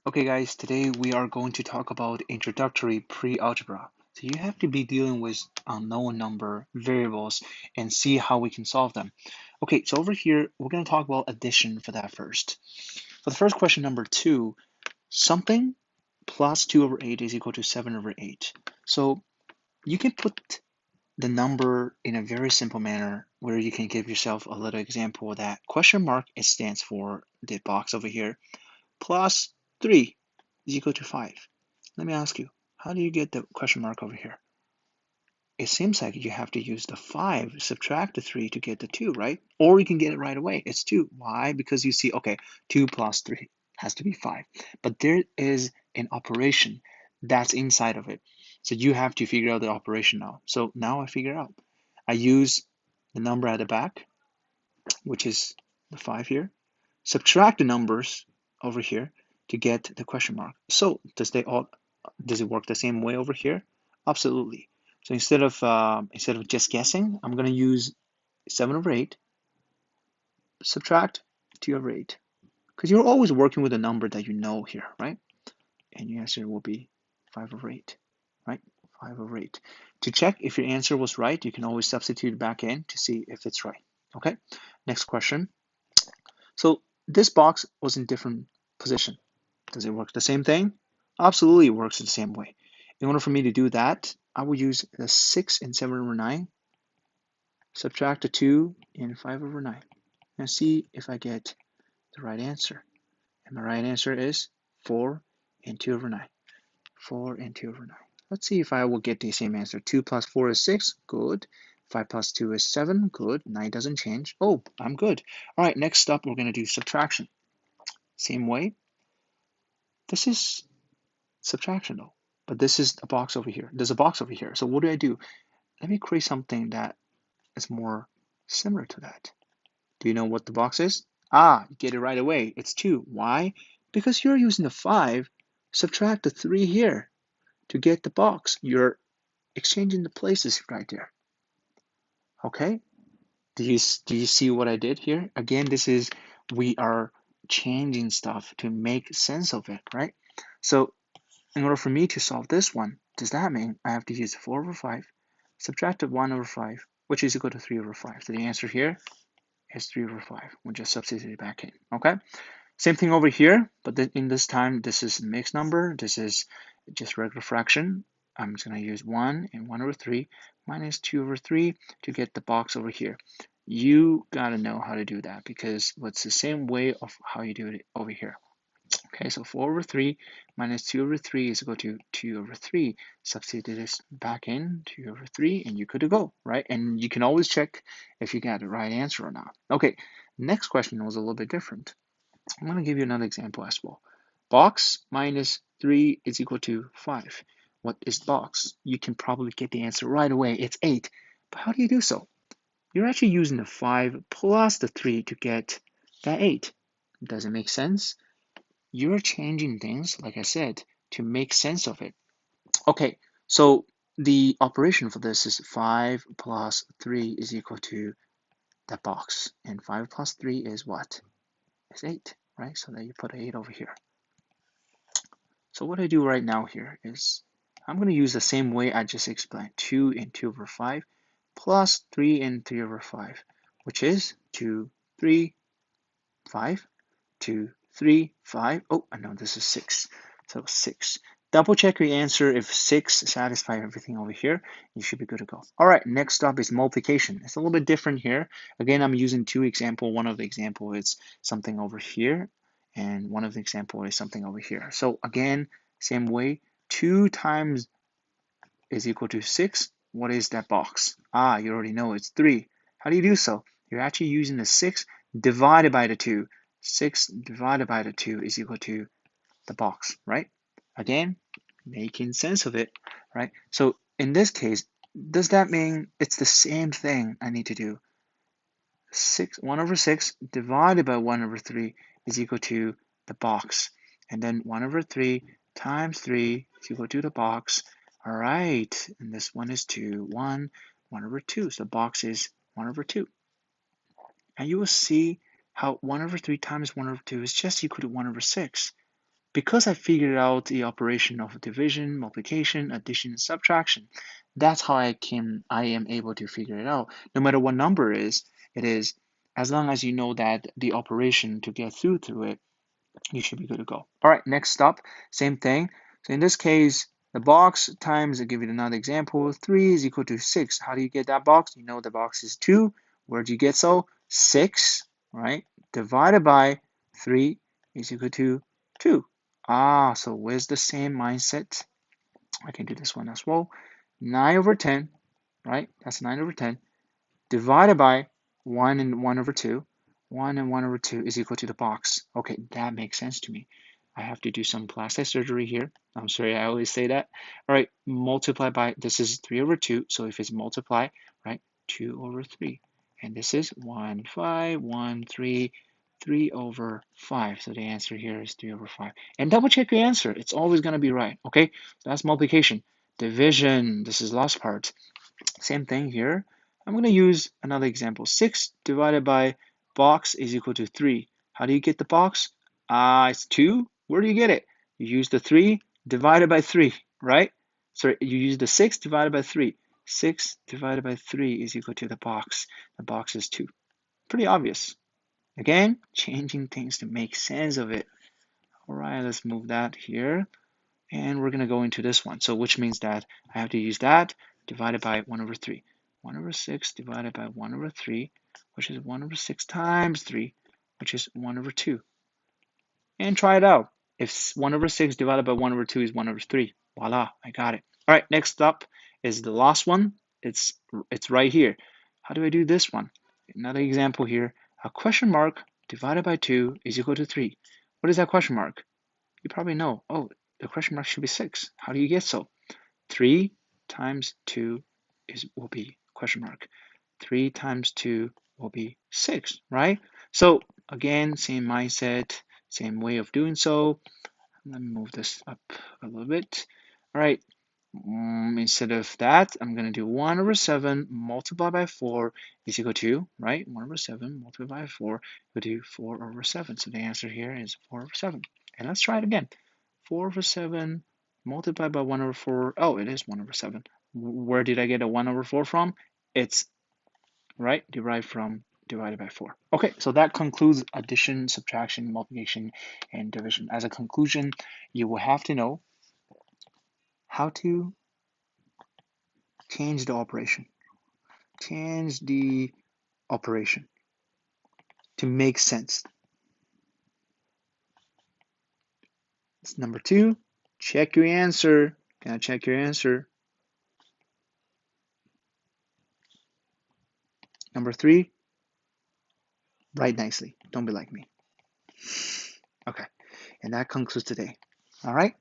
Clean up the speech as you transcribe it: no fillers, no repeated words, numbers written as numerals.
Okay guys, today we are going to talk about introductory pre-algebra. So you have to be dealing with unknown number variables and see how we can solve them. Okay, so over here, we're going to talk about addition for that first. For the first question, number 2, something plus 2 over 8 is equal to 7 over 8. So you can put the number in a very simple manner where you can give yourself a little example that question mark, it stands for the box over here, plus 3 is equal to 5. Let me ask you, how do you get the question mark over here? It seems like you have to use the 5, subtract the 3 to get the 2, right? Or you can get it right away. It's 2. Why? Because you see, okay, 2 plus 3 has to be 5. But there is an operation that's inside of it. So you have to figure out the operation now. So now I figure out. I use the number at the back, which is the 5 here, subtract the numbers over here to get the question mark. So does it work the same way over here? Absolutely. So instead of just guessing, I'm going to use 7 over 8, subtract 2 over 8, because you're always working with a number that you know here, right? And your answer will be 5 over 8, right? 5 over 8. To check if your answer was right, you can always substitute back in to see if it's right. Okay, next question. So this box was in different position. Does it work the same thing? Absolutely, it works the same way. In order for me to do that, I will use the 6 and 7 over 9, subtract the 2 and 5 over 9, and see if I get the right answer. And my right answer is 4 and 2 over 9. 4 and 2 over 9. Let's see if I will get the same answer. 2 plus 4 is 6. Good. 5 plus 2 is 7. Good. 9 doesn't change. Oh, I'm good. All right, next up, we're going to do subtraction. Same way. This is subtraction though, but this is a box over here. There's a box over here. So what do? Let me create something that is more similar to that. Do you know what the box is? Ah, you get it right away. It's 2. Why? Because you're using the 5, subtract the 3 here to get the box. You're exchanging the places right there. Okay? Do you see what I did here? Again, we are changing stuff to make sense of it, right? So in order for me to solve this one, does that mean I have to use 4 over 5, subtract 1 over 5, which is equal to 3 over 5. So the answer here is 3 over 5. We'll just substitute it back in, okay? Same thing over here, but in this time, this is a mixed number. This is just regular fraction. I'm just going to use 1 and 1 over 3 minus 2 over 3 to get the box over here. You got to know how to do that because it's the same way of how you do it over here. Okay, so 4 over 3 minus 2 over 3 is equal to 2 over 3. Substitute this back in, 2 over 3, and you're good to go, right? And you can always check if you got the right answer or not. Okay, next question was a little bit different. I'm going to give you another example as well. Box minus 3 is equal to 5. What is box? You can probably get the answer right away. It's 8. But how do you do so? You're actually using the 5 plus the 3 to get that 8. Does it make sense? You're changing things, like I said, to make sense of it. Okay, so the operation for this is 5 plus 3 is equal to that box. And 5 plus 3 is what? It's 8, right? So then you put 8 over here. So what I do right now here is I'm going to use the same way I just explained. 2 and 2 over 5 plus 3 and 3 over 5, which is 2, 3, 5, 2, 3, 5. Oh, I know this is 6. So 6. Double check your answer. If 6 satisfies everything over here, you should be good to go. All right, next up is multiplication. It's a little bit different here. Again, I'm using two examples. One of the example is something over here, and one of the example is something over here. So again, same way, 2 times is equal to 6. What is that box? Ah, you already know it's 3. How do you do so? You're actually using the 6 divided by the 2. 6 divided by the 2 is equal to the box, right? Again, making sense of it, right? So in this case, does that mean it's the same thing I need to do? 1 over 6 divided by 1 over 3 is equal to the box. And then 1 over 3 times 3 is equal to the box. All right, and this one is 2, 1 over 2. So the box is 1 over 2. And you will see how 1 over 3 times 1 over 2 is just equal to 1 over 6. because I figured out the operation of division, multiplication, addition, and subtraction. That's how I am able to figure it out. No matter what number it is, as long as you know that the operation to get through it, you should be good to go. All right, next up, same thing. So in this case, the box times, I'll give you another example, 3 is equal to 6. How do you get that box? You know the box is 2. Where do you get so? 6, right? Divided by 3 is equal to 2. Ah, so with the same mindset, I can do this one as well. 9 over 10, right? That's 9 over 10 divided by 1 and 1 over 2. 1 and 1 over 2 is equal to the box. Okay, that makes sense to me. I have to do some plastic surgery here. I'm sorry, I always say that. All right, multiply by, this is 3 over 2. So if it's multiply, right, 2 over 3. And this is 1, 5, 1, 3, 3 over 5. So the answer here is 3 over 5. And double check your answer. It's always going to be right, okay? So that's multiplication. Division, this is the last part. Same thing here. I'm going to use another example. 6 divided by box is equal to 3. How do you get the box? It's 2. Where do you get it? You use the 3 divided by 3, right? So you use the 6 divided by 3. 6 divided by 3 is equal to the box. The box is 2. Pretty obvious. Again, changing things to make sense of it. All right, let's move that here. And we're going to go into this one. So which means that I have to use that divided by 1 over 3. 1 over 6 divided by 1 over 3, which is 1 over 6 times 3, which is 1 over 2. And try it out. If 1 over 6 divided by 1 over 2 is 1 over 3, voila, I got it. All right, next up is the last one. It's right here. How do I do this one? Another example here. A question mark divided by 2 is equal to 3. What is that question mark? You probably know. Oh, the question mark should be 6. How do you get so? 3 times 2 will be question mark. 3 times 2 will be 6, right? So again, same mindset, same way of doing so. Let me move this up a little bit. All right. Instead of that, I'm going to do 1 over 7 multiplied by 4 is equal to, right? 1 over 7 multiplied by 4 equal to 4 over 7. So the answer here is 4 over 7. And let's try it again. 4 over 7 multiplied by 1 over 4. Oh, it is 1 over 7. Where did I get a 1 over 4 from? It's, right, derived from divided by 4. Okay, so that concludes addition, subtraction, multiplication, and division. As a conclusion, you will have to know how to change the operation. Change the operation to make sense. It's number 2. Check your answer. Gotta check your answer. Number 3. Write nicely. Don't be like me. Okay, and that concludes today. All right.